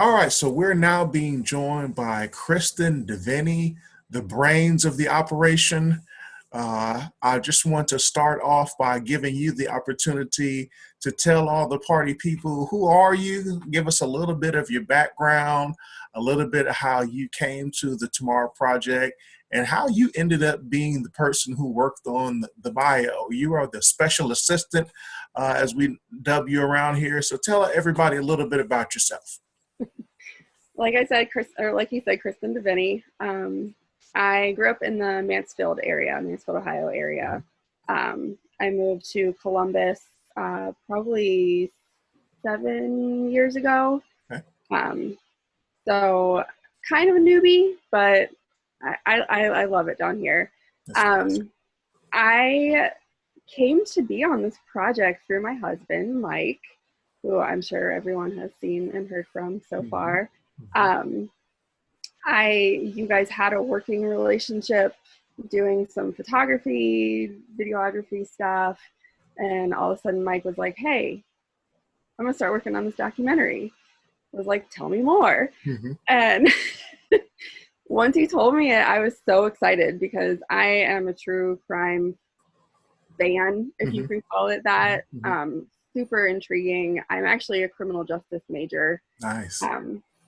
All right, so we're now being joined by Kristen DeVenny, the brains of the operation. I just want to start off by giving you the opportunity to tell all the party people, who are you? Give us a little bit of your background, a little bit of how you came to the Tamar Project, and how you ended up being the person who worked on the bio. You are the special assistant, as we dub you around here. So tell everybody a little bit about yourself. Like I said, like you said, Kristen DeVenny. I grew up in the Mansfield, Ohio area. I moved to Columbus probably 7 years ago. Okay. So kind of a newbie, but I love it down here. I came to be on this project through my husband, Mike, who I'm sure everyone has seen and heard from so far. You guys had a working relationship doing some photography, videography stuff, and all of a sudden Mike was like, hey, I'm gonna start working on this documentary. I was like, tell me more. And once he told me it, I was so excited because I am a true crime fan, if you can call it that. Super intriguing. I'm actually a criminal justice major. Nice.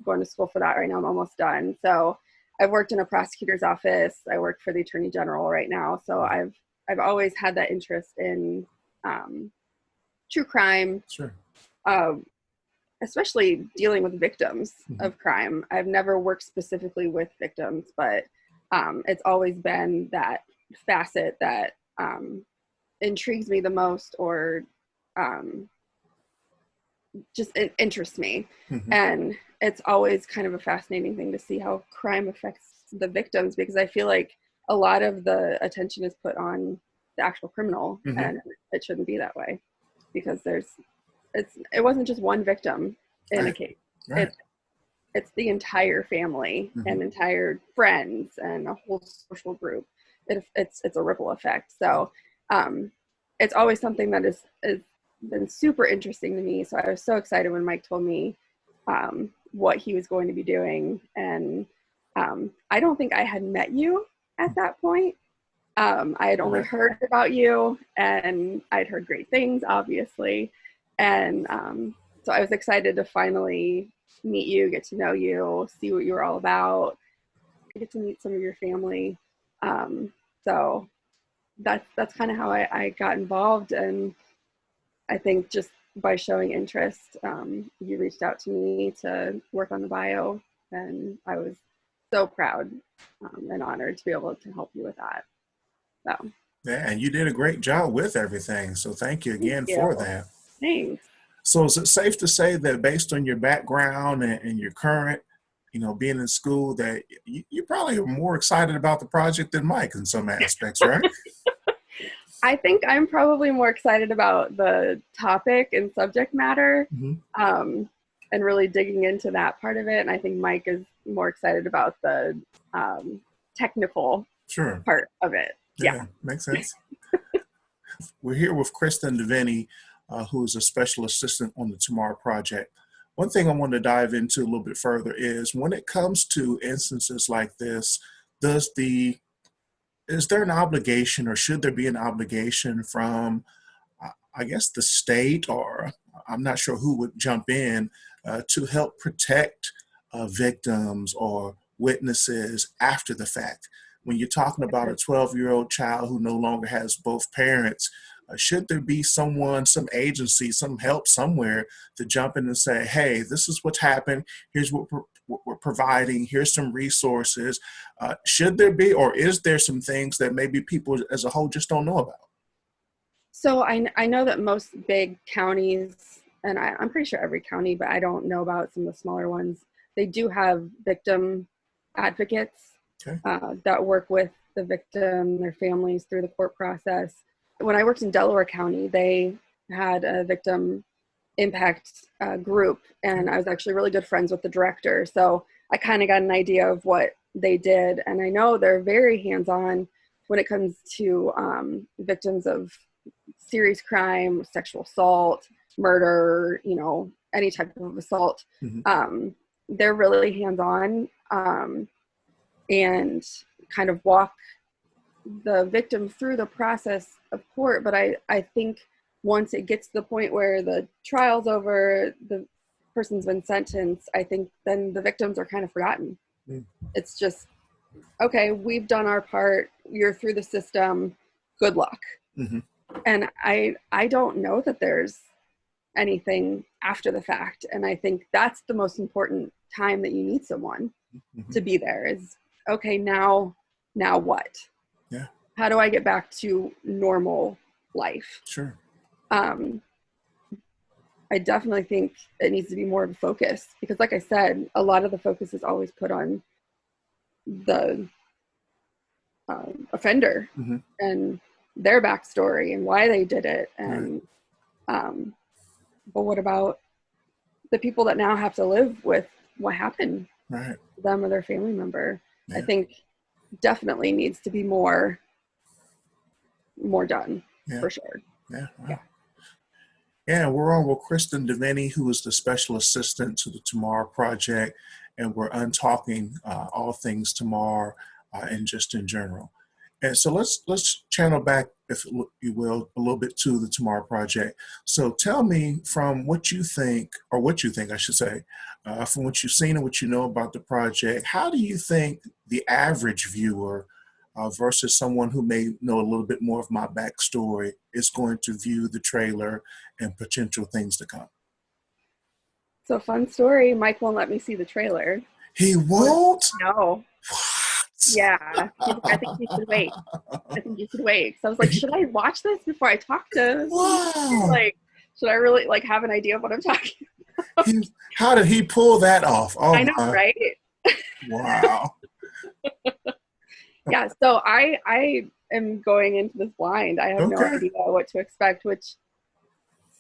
Going to school for that right now. I'm almost done. So I've worked in a prosecutor's office. I work for the Attorney General right now. So I've always had that interest in true crime. Sure. Especially dealing with victims of crime. I've never worked specifically with victims, but it's always been that facet that intrigues me the most, or just it interests me. And it's always kind of a fascinating thing to see how crime affects the victims, because I feel like a lot of the attention is put on the actual criminal, and it shouldn't be that way, because it wasn't just one victim in a case. Right. It's the entire family and entire friends and a whole social group. It's a ripple effect. So it's always something that is been super interesting to me. So I was so excited when Mike told me what he was going to be doing. And I don't think I had met you at that point. I had only heard about you, and I'd heard great things, obviously. And so I was excited to finally meet you, get to know you, see what you were all about, get to meet some of your family. So that's kind of how I got involved. And I think just by showing interest, you reached out to me to work on the bio, and I was so proud and honored to be able to help you with that. So. Yeah, and you did a great job with everything. So thank you again for that. Thanks. So is it safe to say that based on your background and your current, being in school, that you probably are more excited about the project than Mike in some aspects, right? I think I'm probably more excited about the topic and subject matter, and really digging into that part of it. And I think Mike is more excited about the technical part of it. Yeah, makes sense. We're here with Kristen DeVenny, who is a special assistant on the Tamar Project. One thing I want to dive into a little bit further is, when it comes to instances like this, is there an obligation, or should there be an obligation from, I guess, the state, or I'm not sure who would jump in, to help protect victims or witnesses after the fact? When you're talking about a 12-year-old child who no longer has both parents, should there be someone, some agency, some help somewhere to jump in and say, hey, this is what's happened, here's what we're providing, here's some resources? Should there be, or is there some things that maybe people as a whole just don't know about? So I know that most big counties, and I'm pretty sure every county, but I don't know about some of the smaller ones, they do have victim advocates that work with the victim, their families through the court process. When I worked in Delaware County, they had a victim impact group, and I was actually really good friends with the director. So I kind of got an idea of what they did. And I know they're very hands-on when it comes to victims of serious crime, sexual assault, murder, any type of assault. they're really hands-on, and kind of walk the victim through the process of court. But I think once it gets to the point where the trial's over, the person's been sentenced, I think then the victims are kind of forgotten. It's just, okay, we've done our part, you're through the system, good luck. And I don't know that there's anything after the fact. And I think that's the most important time that you need someone to be there is, okay, now what? Yeah. How do I get back to normal life? Sure. I definitely think it needs to be more of a focus, because like I said, a lot of the focus is always put on the offender and their backstory and why they did it. And but what about the people that now have to live with what happened to them or their family member? I think definitely needs to be more done for sure. Yeah, we're on with Kristen DeVenny, who is the special assistant to the TYMAR project, and we're untalking all things TYMAR and just in general. And so let's channel back, if you will, a little bit to the TYMAR project. So tell me, from what you think, I should say, from what you've seen and what you know about the project, how do you think the average viewer versus someone who may know a little bit more of my backstory is going to view the trailer and potential things to come? So, fun story, Mike won't let me see the trailer. He won't? No. Yeah, I think you should wait. So I was like, should I watch this before I talk to Wow. like, should I really like have an idea of what I'm talking about? How did he pull that off? Oh, I know, right? Wow. Yeah, so I am going into this blind. I have no idea what to expect, which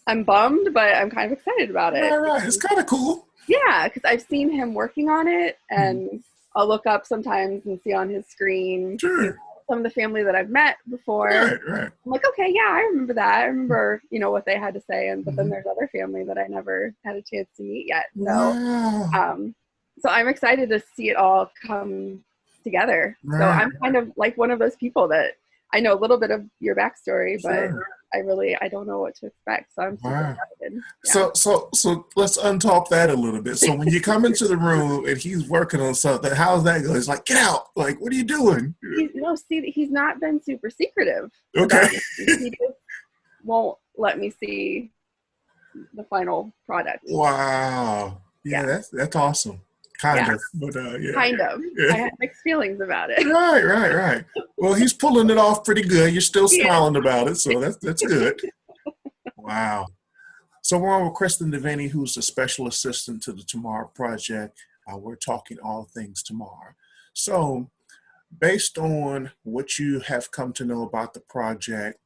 I'm bummed, but I'm kind of excited about it. Right. It's kind of cool. Yeah, because I've seen him working on it, and I'll look up sometimes and see on his screen some of the family that I've met before. Right. I'm like, okay, yeah, I remember that. I remember, what they had to say, but then there's other family that I never had a chance to meet yet. So, so I'm excited to see it all come together. So I'm kind of like one of those people that I know a little bit of your backstory, but I don't know what to expect. So I'm super excited. Yeah. So let's untalk that a little bit. So when you come into the room and he's working on something, how's that go? It's like, get out! Like, what are you doing? He's not been super secretive. Okay. He just won't let me see the final product. Wow. Yeah. That's awesome. Kind of, but kind of. I had mixed feelings about it. Right. Well, he's pulling it off pretty good. You're still smiling about it, so that's good. Wow. So we're on with Kristen DeVenny, who's the special assistant to the TYMAR project. We're talking all things TYMAR. So, based on what you have come to know about the project,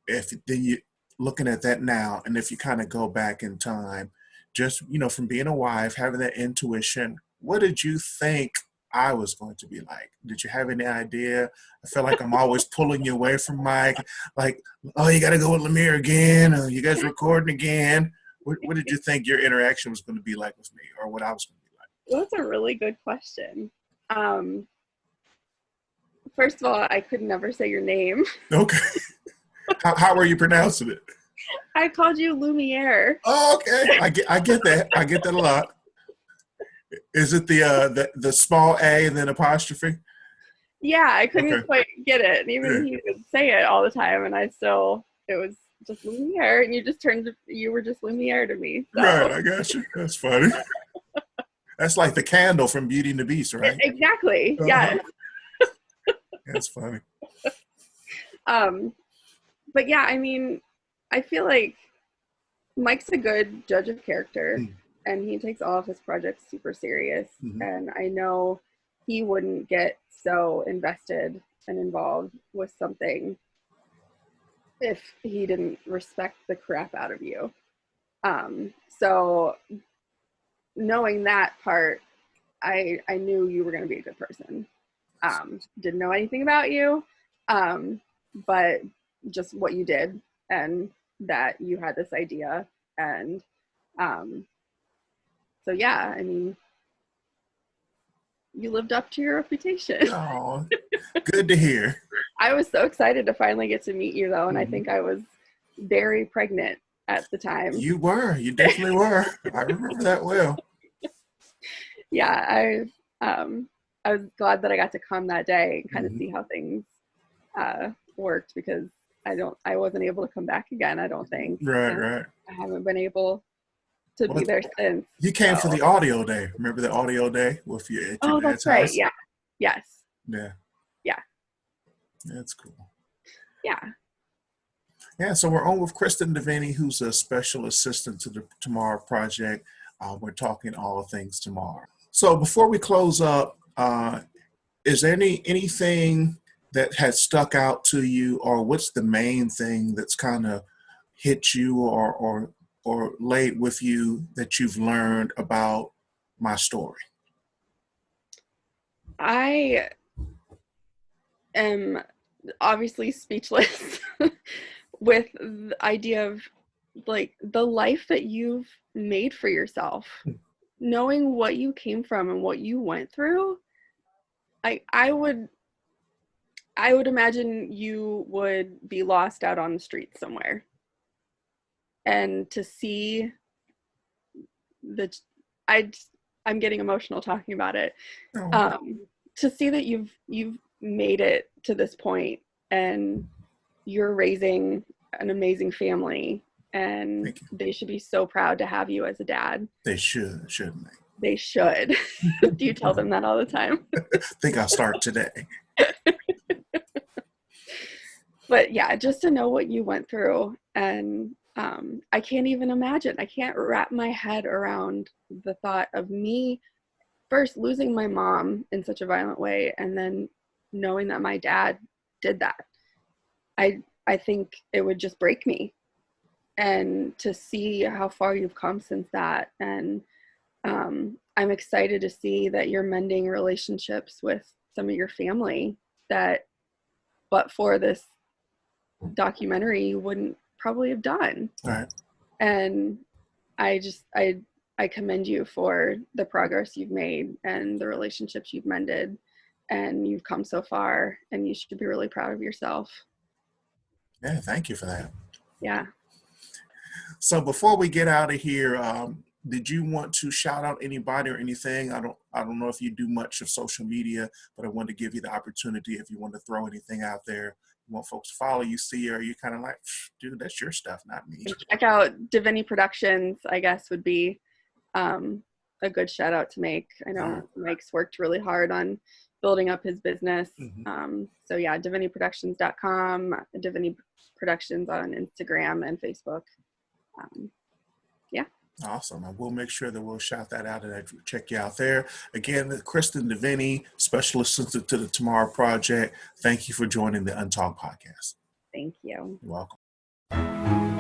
if you looking at that now, and if you kind of go back in time, just from being a wife, having that intuition, what did you think I was going to be like? Did you have any idea? I feel like I'm always pulling you away from Mike. Like, oh, you got to go with Lamier again. You guys recording again. What did you think your interaction was going to be like with me, or what I was going to be like? Well, that's a really good question. First of all, I could never say your name. Okay. How are you pronouncing it? I called you Lumiere. Oh, okay. I get that. I get that a lot. Is it the small A and then apostrophe? Yeah, I couldn't quite get it. And even he would say it all the time, and it was just Lumiere, and you were just Lumiere to me. So. Right, I got you. That's funny. That's like the candle from Beauty and the Beast, right? Exactly. Yeah. That's funny. But yeah, I mean, I feel like Mike's a good judge of character. And he takes all of his projects super serious. And I know he wouldn't get so invested and involved with something if he didn't respect the crap out of you. So knowing that part, I knew you were going to be a good person. Didn't know anything about you, but just what you did, and that you had this idea. And so yeah, I mean, you lived up to your reputation. Oh, good to hear. I was so excited to finally get to meet you, though, and I think I was very pregnant at the time. You were. You definitely were. I remember that well. Yeah, I was glad that I got to come that day and kind of see how things worked, because I wasn't able to come back again, I don't think. Right. I haven't been able to be there since. You came for the audio day. Remember the audio day with you at your dad's that's right. house? Yeah. Yes. Yeah. Yeah. That's cool. Yeah. Yeah, so we're on with Kristen DeVenny, who's a special assistant to the Tamar Project. We're talking all things Tamar. So before we close up, is there anything that has stuck out to you, or what's the main thing that's kind of hit you or laid with you that you've learned about my story? I am obviously speechless with the idea of like the life that you've made for yourself, knowing what you came from and what you went through. I would imagine you would be lost out on the streets somewhere, and to see I'm getting emotional talking about it. To see that you've made it to this point, and you're raising an amazing family, and they should be so proud to have you as a dad. They should, shouldn't they? They should. Do you tell them that all the time? I think I'll start today. But yeah, just to know what you went through, and I can't even imagine. I can't wrap my head around the thought of me first losing my mom in such a violent way, and then knowing that my dad did that. I think it would just break me. And to see how far you've come since that, and I'm excited to see that you're mending relationships with some of your family that, but for this documentary, you wouldn't probably have done. Right. And I commend you for the progress you've made and the relationships you've mended, and you've come so far, and you should be really proud of yourself. Yeah, thank you for that. Yeah. So before we get out of here, did you want to shout out anybody or anything? I don't know if you do much of social media, but I wanted to give you the opportunity if you want to throw anything out there. You want folks to follow you, see, or you kind of like, dude, that's your stuff, not me. Check out DeVenny Productions, I guess, would be a good shout out to make. I know Mike's worked really hard on building up his business. So yeah, DeVennyProductions.com, DeVenny Productions on Instagram and Facebook. Yeah. Awesome. And we'll make sure that we'll shout that out and check you out there. Again, Kristen DeVenny, Special Assistant to the Tamar Project. Thank you for joining the UnTalk podcast. Thank you. You're welcome.